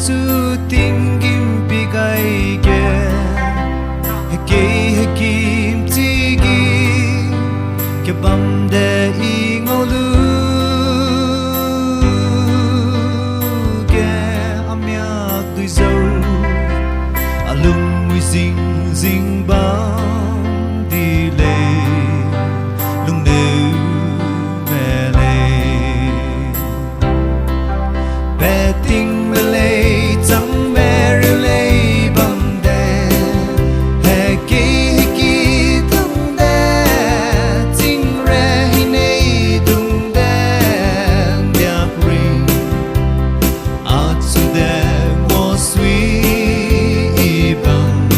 tu tình kim bị gai ge kim ti gi ke bam de i ngô lu ge amya tui dâu alung mui zing bam đi lê lung nêu về lê về tình về lê chẳng về rêu lê bam đê hè kỳ tung đê tình re hi nê tung đê đẹp ring at su đê mo suy bam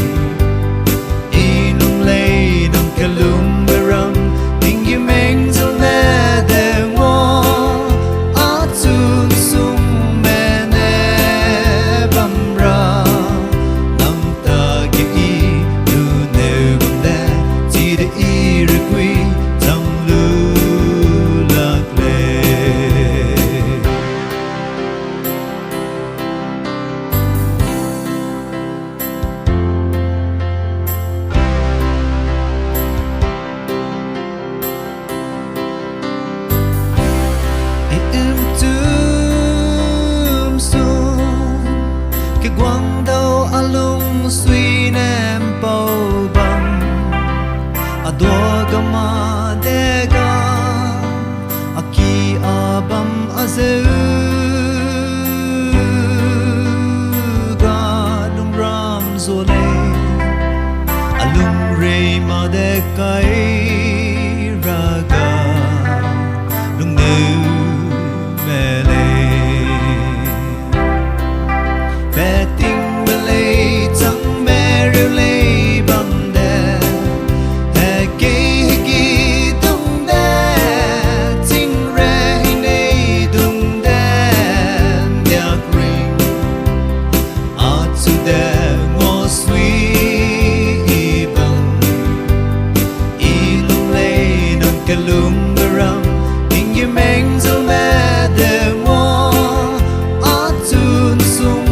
inung lê nung kalum beram tình yêu mình dẫu nè đê mo at su sung mẹ nè bam ra nam ta kia y lu nêu bam đê chỉ để y rực quy trong lu lạc lệ. Cái quang đâu alung suy nem bao bam adua gama dega aki abam azeu ga lung ram zole alung re ma de kai raga lung neu mele về tình về lê chẳng mẹ rêu lê bam đê hè kỳ tung đê tình re hi nê tung đê đẹp ring at su đê ngô suy bam y lung lê nung ca lung ram tình yêu mình dẫu mẹ đê mo at Nchu Nsung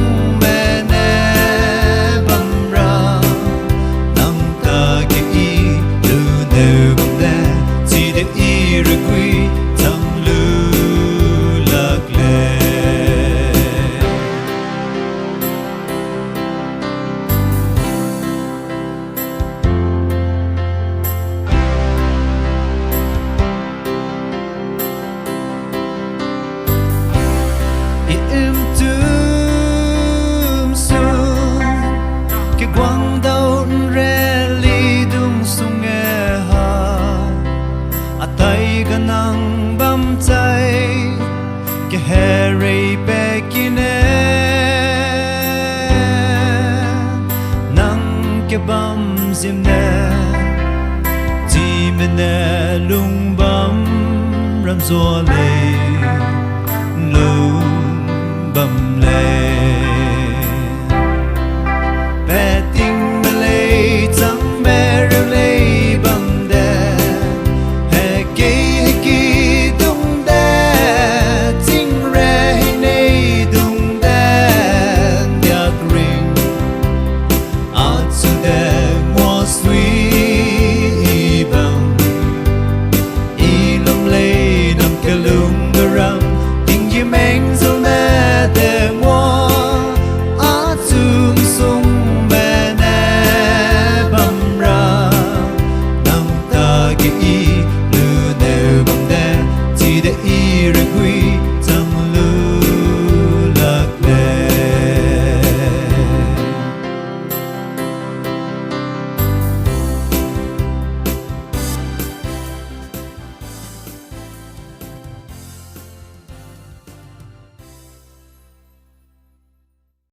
cái quang đâu re li dung sung e ha a tay ga nang bam chai cái he re pe kine nang cái bam zim ne ji me ne lung bam ram zo le lung bam le